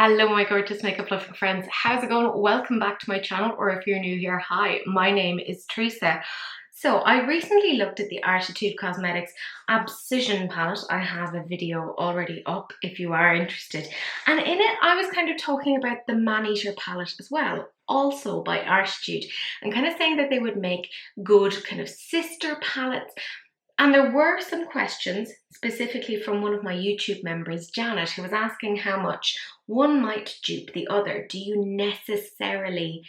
Hello my gorgeous makeup loving friends, how's it going? Welcome back to my channel, or if you're new here, hi, my name is Teresa. So I recently looked at the Artittude Cosmetics Abscission palette. I have a video already up if you are interested, and in it I was kind of talking about the Maneater palette as well, also by Artittude, and kind of saying that they would make good kind of sister palettes. And there were some questions, specifically from one of my YouTube members, Janet, who was asking how much one might dupe the other. Do you necessarily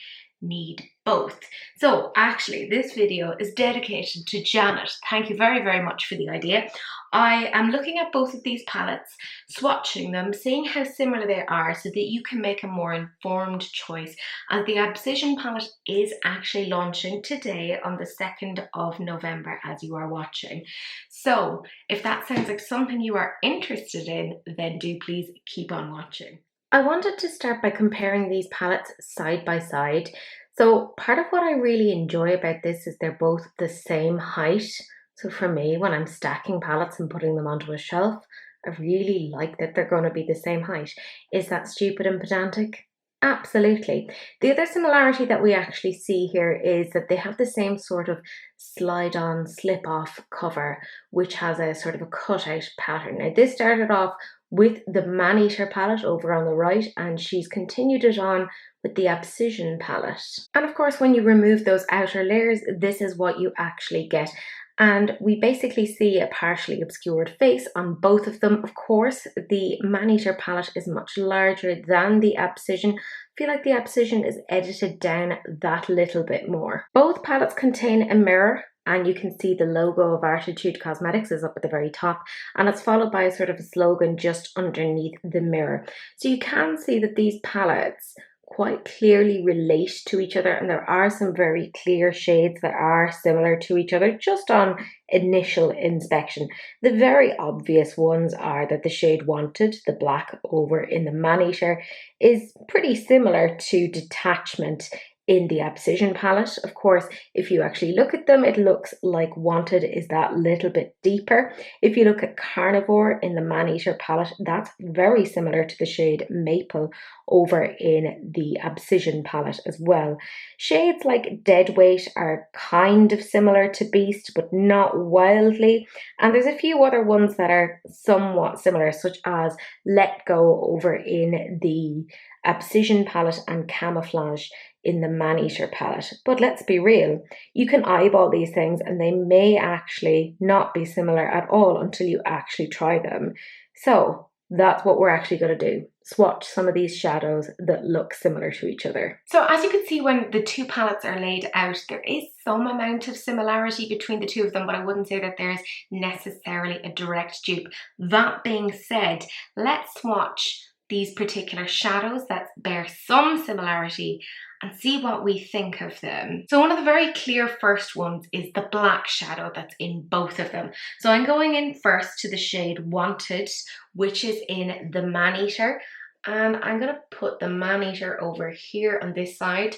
need both? So actually, this video is dedicated to Janet. Thank you very, very much for the idea. I am looking at both of these palettes, swatching them, seeing how similar they are so that you can make a more informed choice. And the Abscission palette is actually launching today on the 2nd of November as you are watching. So if that sounds like something you are interested in, then do please keep on watching. I wanted to start by comparing these palettes side by side. So part of what I really enjoy about this is they're both the same height. So for me, when I'm stacking palettes and putting them onto a shelf, I really like that they're going to be the same height. Is that stupid and pedantic? Absolutely. The other similarity that we actually see here is that they have the same sort of slide on, slip off cover, which has a sort of a cutout pattern. Now this started off with the Maneater palette over on the right, and she's continued it on with the Abscission palette. And of course, when you remove those outer layers, this is what you actually get. And we basically see a partially obscured face on both of them. Of course, the Maneater palette is much larger than the Abscission. I feel like the Abscission is edited down that little bit more. Both palettes contain a mirror, and you can see the logo of Artittude Cosmetics is up at the very top, and it's followed by a sort of a slogan just underneath the mirror. So you can see that these palettes quite clearly relate to each other, and there are some very clear shades that are similar to each other just on initial inspection. The very obvious ones are that the shade Wanted, the black over in the Maneater, is pretty similar to Detachment in the Abscission palette. Of course, if you actually look at them, it looks like Wanted is that little bit deeper. If you look at Carnivore in the Maneater palette, that's very similar to the shade Maple over in the Abscission palette as well. Shades like Deadweight are kind of similar to Beast, but not wildly. And there's a few other ones that are somewhat similar, such as Let Go over in the Abscission palette and Camouflage in the Maneater palette. But let's be real, you can eyeball these things and they may actually not be similar at all until you actually try them. So that's what we're actually going to do. Swatch some of these shadows that look similar to each other. So as you can see, when the two palettes are laid out, there is some amount of similarity between the two of them, but I wouldn't say that there's necessarily a direct dupe. That being said, let's swatch these particular shadows that bear some similarity and see what we think of them. So one of the very clear first ones is the black shadow that's in both of them. So I'm going in first to the shade Wanted, which is in the Maneater, and I'm gonna put the Maneater over here on this side.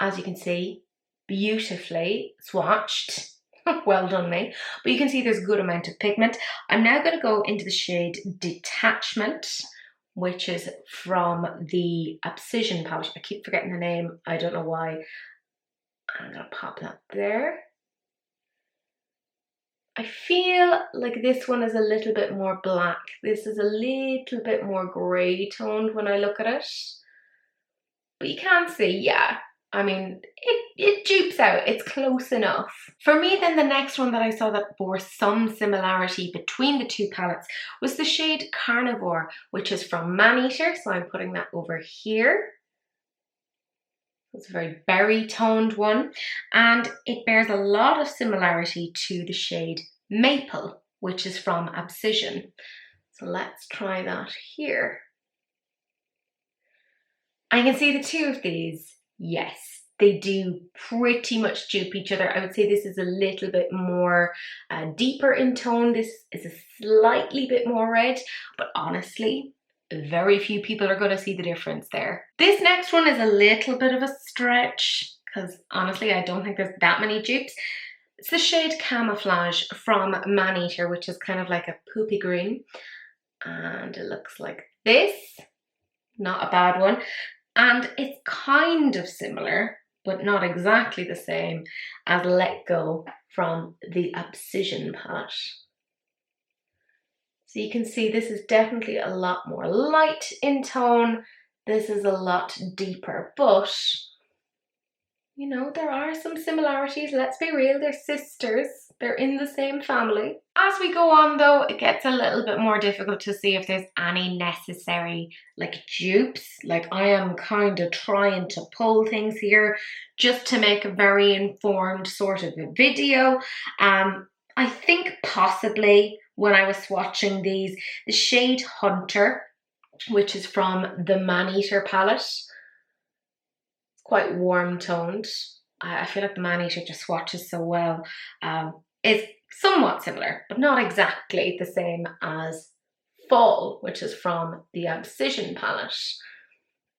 As you can see, beautifully swatched. Well done me. But you can see there's a good amount of pigment. I'm now gonna go into the shade Detachment, which is from the Abscission palette. I keep forgetting the name, I don't know why. I'm gonna pop that there. I feel like this one is a little bit more black. This is a little bit more grey toned when I look at it. But you can see, yeah, I mean, it dupes out, it's close enough. For me then, the next one that I saw that bore some similarity between the two palettes was the shade Carnivore, which is from Maneater, so I'm putting that over here. It's a very berry toned one, and it bears a lot of similarity to the shade Maple, which is from Abscission. So let's try that here. I can see the two of these, yes, they do pretty much dupe each other. I would say this is a little bit more deeper in tone. This is a slightly bit more red, but honestly, very few people are going to see the difference there. This next one is a little bit of a stretch because honestly, I don't think there's that many dupes. It's the shade Camouflage from Maneater, which is kind of like a poopy green, and it looks like this. not a bad one. And it's kind of similar, but not exactly the same as Let Go from the Abscission palette. So you can see this is definitely a lot more light in tone. This is a lot deeper, but you know, there are some similarities. Let's be real, they're sisters. They're in the same family. As we go on though, it gets a little bit more difficult to see if there's any necessary like dupes. Like I am kind of trying to pull things here just to make a very informed sort of a video. I think possibly when I was swatching these, the shade Hunter, which is from the Maneater palette, quite warm toned. I feel like the Maneater just swatches so well. Is somewhat similar, but not exactly the same as Fall, which is from the Abscission palette.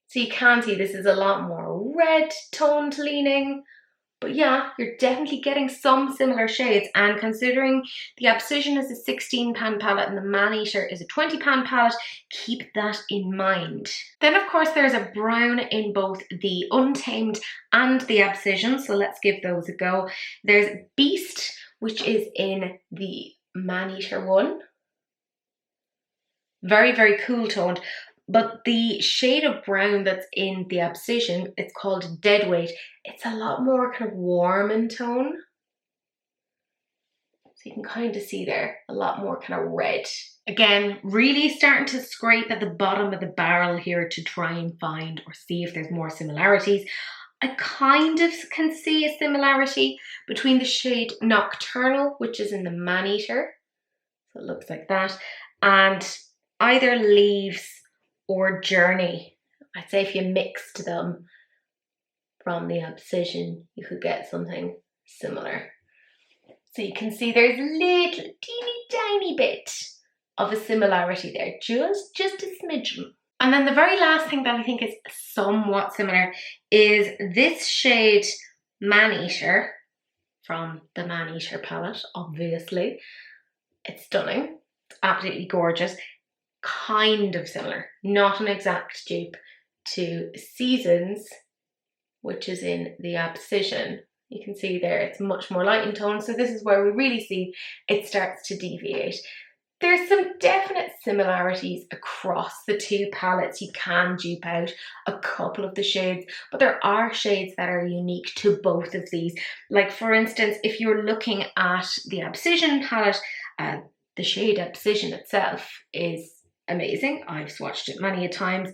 So you can see this is a lot more red toned leaning. But yeah, you're definitely getting some similar shades, and considering the Abscission is a £16 palette and the Maneater is a £20 palette, keep that in mind. Then of course there's a brown in both the Untamed and the Abscission, so let's give those a go. There's Beast, which is in the Maneater one. Very, very cool toned. But the shade of brown that's in the Abscission, it's called Deadweight. It's a lot more kind of warm in tone. So you can kind of see there, a lot more kind of red. Again, really starting to scrape at the bottom of the barrel here to try and find or see if there's more similarities. I kind of can see a similarity between the shade Nocturnal, which is in the Maneater. So it looks like that. And either Leaves or Journey. I'd say if you mixed them from the Abscission, you could get something similar. So you can see there's a little teeny tiny bit of a similarity there, just a smidgen. And then the very last thing that I think is somewhat similar is this shade Maneater from the Maneater palette, obviously. It's stunning, it's absolutely gorgeous. Kind of similar, not an exact dupe, to Seasons, which is in the Abscission. You can see there it's much more light in tone, so this is where we really see it starts to deviate. There's some definite similarities across the two palettes. You can dupe out a couple of the shades, but there are shades that are unique to both of these. Like for instance, if you're looking at the Abscission palette, the shade Abscission itself is amazing. I've swatched it many a times.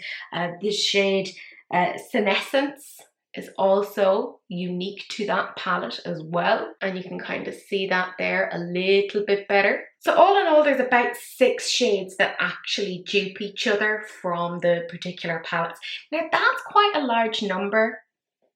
This shade Senescence is also unique to that palette as well, and you can kind of see that there a little bit better. So all in all, there's about 6 shades that actually dupe each other from the particular palettes. Now that's quite a large number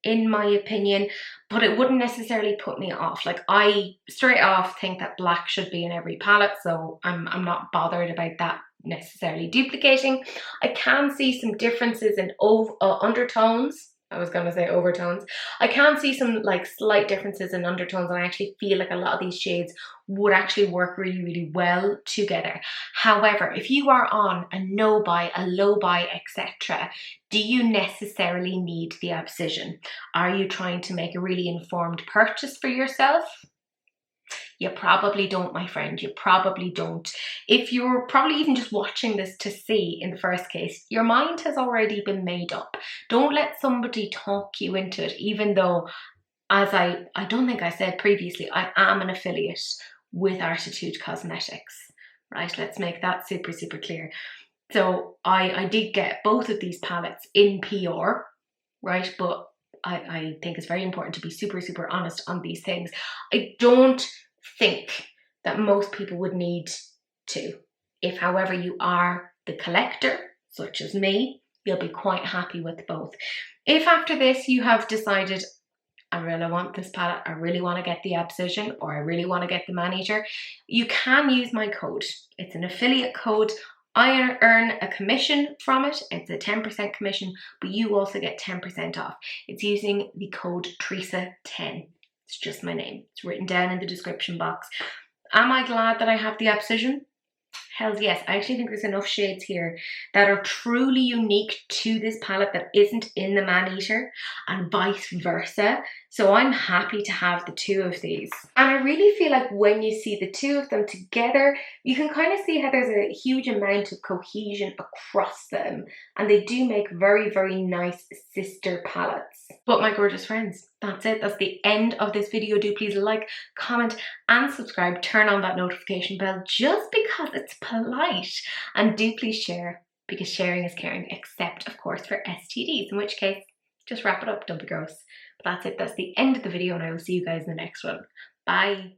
in my opinion, but it wouldn't necessarily put me off. Like I straight off think that black should be in every palette, so I'm not bothered about that necessarily duplicating. I can see some differences in undertones. I was going to say overtones. I can see some like slight differences in undertones, and I actually feel like a lot of these shades would actually work really, really well together. However, if you are on a no buy, a low buy, etc., do you necessarily need the Abscission? Are you trying to make a really informed purchase for yourself? You probably don't, my friend, you probably don't. If you're probably even just watching this to see in the first case, your mind has already been made up. Don't let somebody talk you into it, even though, as I don't think I said previously, I am an affiliate with Artittude Cosmetics, right? Let's make that super, super clear. So I did get both of these palettes in PR, right? But I think it's very important to be super, super honest on these things. I don't think that most people would need to. If, however, you are the collector, such as me, you'll be quite happy with both. If after this you have decided, I really want this palette, I really want to get the Abscission, or I really want to get the Maneater, you can use my code. It's an affiliate code. I earn a commission from it. It's a 10% commission, but you also get 10% off. It's using the code Teresa10. It's just my name. It's written down in the description box. Am I glad that I have the Abscission? Hells yes, I actually think there's enough shades here that are truly unique to this palette that isn't in the Maneater, and vice versa. So I'm happy to have the two of these. And I really feel like when you see the two of them together, you can kind of see how there's a huge amount of cohesion across them. And they do make very, very nice sister palettes. But my gorgeous friends, that's it. That's the end of this video. Do please like, comment, and subscribe. Turn on that notification bell just because it's polite. And do please share, because sharing is caring, except of course for STDs, in which case just wrap it up, don't be gross. But that's it. That's the end of the video, and I will see you guys in the next one. Bye.